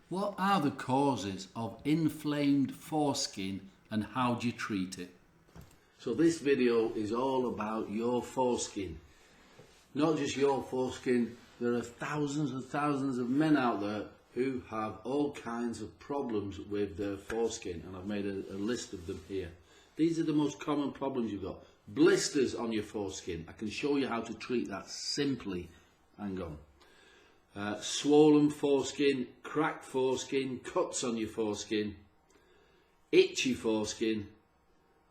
What are the causes of inflamed foreskin and how do you treat it? So this video is all about your foreskin. Not just your foreskin, there are thousands and thousands of men out there who have all kinds of problems with their foreskin, and I've made a list of them here. These are the most common problems you've got. Blisters on your foreskin. I can show you how to treat that simply. Hang on. Swollen foreskin, cracked foreskin, cuts on your foreskin, itchy foreskin,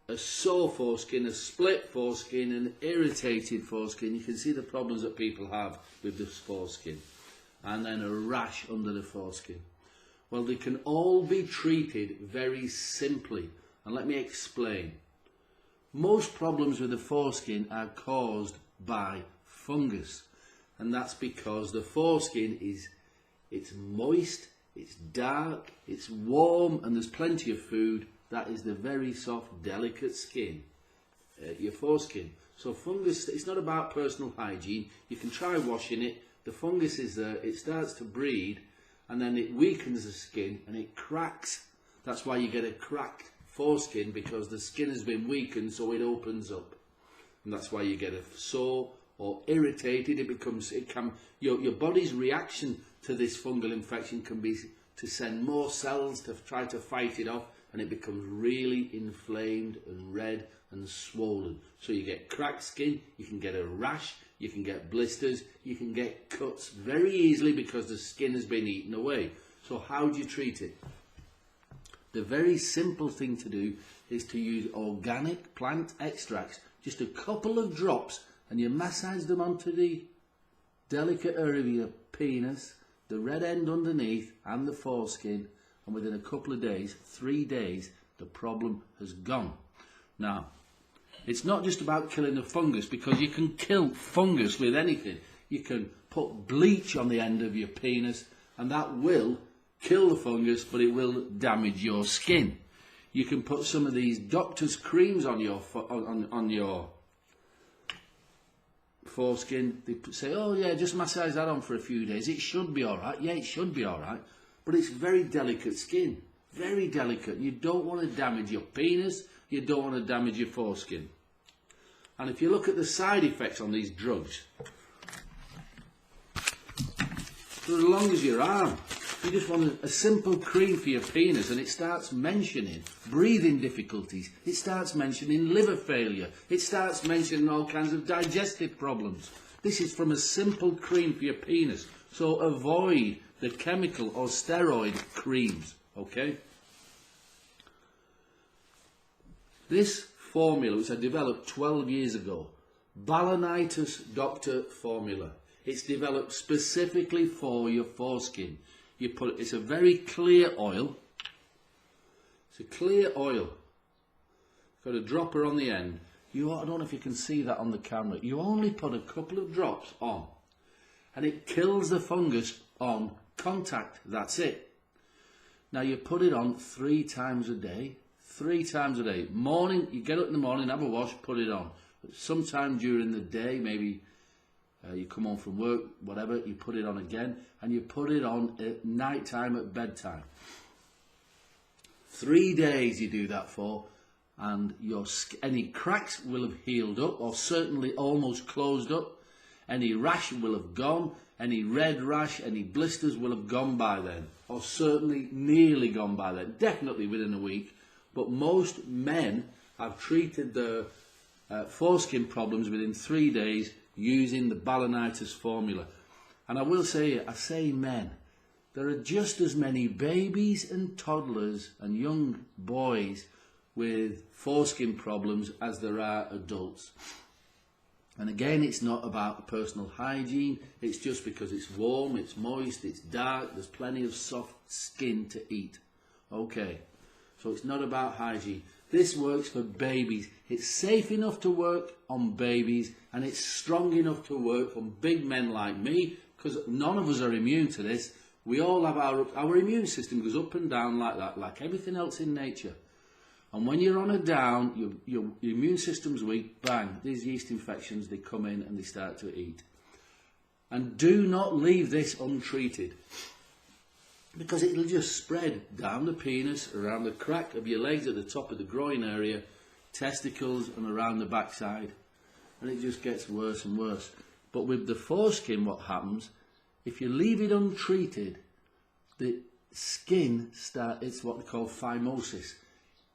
a sore foreskin, a split foreskin, an irritated foreskin. You can see the problems that people have with this foreskin. And then a rash under the foreskin. Well, they can all be treated very simply. And let me explain. Most problems with the foreskin are caused by fungus. And that's because the foreskin it's moist, it's dark, it's warm, and there's plenty of food. That is the very soft, delicate skin, your foreskin. So fungus, it's not about personal hygiene. You can try washing it. The fungus is there, it starts to breed, and then it weakens the skin and it cracks. That's why you get a cracked foreskin, because the skin has been weakened, so it opens up. And that's why you get a sore or irritated. Your body's reaction to this fungal infection can be to send more cells to try to fight it off, and it becomes really inflamed and red and swollen. So you get cracked skin, you can get a rash, you can get blisters, you can get cuts very easily because the skin has been eaten away. So how do you treat it? The very simple thing to do is to use organic plant extracts, just a couple of drops, and you massage them onto the delicate area of your penis, the red end underneath and the foreskin, and within a couple of days, 3 days, the problem has gone. Now, it's not just about killing the fungus, because you can kill fungus with anything. You can put bleach on the end of your penis and that will kill the fungus, but it will damage your skin. You can put some of these doctor's creams on your foreskin. They say, oh yeah, just massage that on for a few days. It should be alright. Yeah, it should be alright. But it's very delicate skin. Very delicate. You don't want to damage your penis. You don't want to damage your foreskin. And if you look at the side effects on these drugs, they're as long as your arm. You just want a simple cream for your penis, and it starts mentioning breathing difficulties. It starts mentioning liver failure. It starts mentioning all kinds of digestive problems. This is from a simple cream for your penis. So avoid the chemical or steroid creams, okay? This formula, which I developed 12 years ago, Balanitis Doctor Formula. It's developed specifically for your foreskin. It's a very clear oil. It's a clear oil. It's got a dropper on the end. I don't know if you can see that on the camera. You only put a couple of drops on, and it kills the fungus on contact. That's it. Now you put it on 3 times a day. 3 times a day. Morning, you get up in the morning, have a wash, put it on. But sometime during the day, maybe you come home from work, whatever, you put it on again, and you put it on at night time, at bedtime. 3 days you do that for, and any cracks will have healed up, or certainly almost closed up. Any rash will have gone. Any red rash, any blisters will have gone by then, or certainly nearly gone by then, definitely within a week. But most men have treated their foreskin problems within 3 days using the Balanitis formula. And I will say, I say men, there are just as many babies and toddlers and young boys with foreskin problems as there are adults. And again, it's not about personal hygiene. It's just because it's warm, it's moist, it's dark, there's plenty of soft skin to eat. Okay, so it's not about hygiene. This works for babies. It's safe enough to work on babies, and it's strong enough to work on big men like me, because none of us are immune to this. We all have our immune system goes up and down like that, like everything else in nature. And when you're on a down, your immune system's weak, bang, these yeast infections, they come in and they start to eat. And do not leave this untreated. because it'll just spread down the penis, around the crack of your legs at the top of the groin area, testicles and around the backside, and it just gets worse and worse. But with the foreskin, what happens, if you leave it untreated, the skin it's what we call phimosis.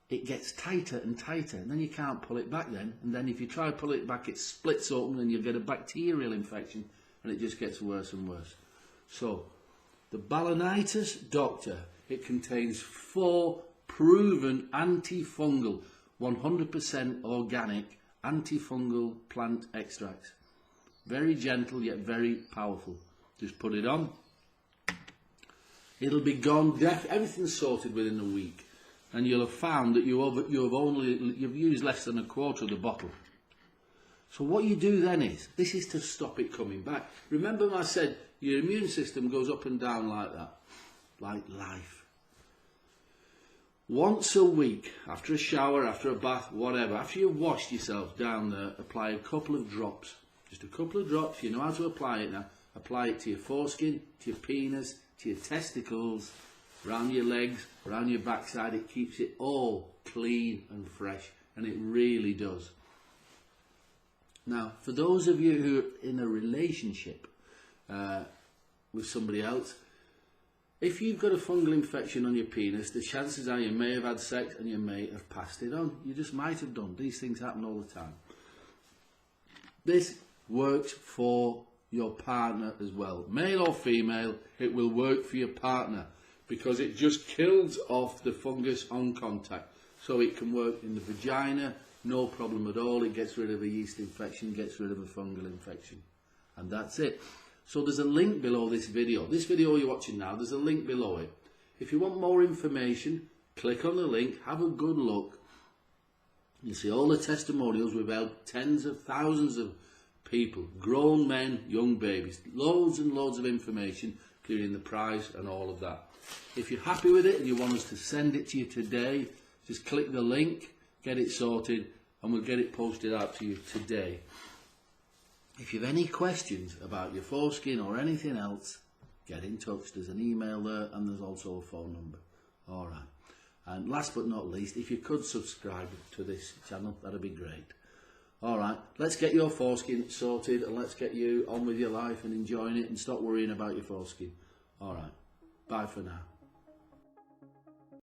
It gets tighter and tighter, and then you can't pull it back then, and then if you try to pull it back, it splits open and you get a bacterial infection, and it just gets worse and worse. So the Balanitis Doctor, it contains 4 proven antifungal, 100% organic antifungal plant extracts. Very gentle yet very powerful. Just put it on. It'll be gone. Everything's sorted within a week, and you'll have found that you've used less than a quarter of the bottle. So what you do then is, this is to stop it coming back. Remember I said your immune system goes up and down like that, like life. Once a week, after a shower, after a bath, whatever, after you've washed yourself down there, apply a couple of drops. Just a couple of drops. You know how to apply it now. Apply it to your foreskin, to your penis, to your testicles, around your legs, around your backside. It keeps it all clean and fresh, and it really does. Now, for those of you who are in a relationship with somebody else, if you've got a fungal infection on your penis, the chances are you may have had sex and you may have passed it on. You just might have done. These things happen all the time. This works for your partner as well. Male or female, it will work for your partner because it just kills off the fungus on contact. So it can work in the vagina, no problem at all. It gets rid of a yeast infection, gets rid of a fungal infection. And that's it. So there's a link below this video. This video you're watching now, there's a link below it. If you want more information, click on the link, have a good look. You see all the testimonials. We've helped tens of thousands of people, grown men, young babies, loads and loads of information, including the price and all of that. If you're happy with it and you want us to send it to you today, just click the link, get it sorted, and we'll get it posted out to you today. If you have any questions about your foreskin or anything else, get in touch. There's an email there and there's also a phone number. All right. And last but not least, if you could subscribe to this channel, that'd be great. All right, let's get your foreskin sorted and let's get you on with your life and enjoying it and stop worrying about your foreskin. All right, bye for now.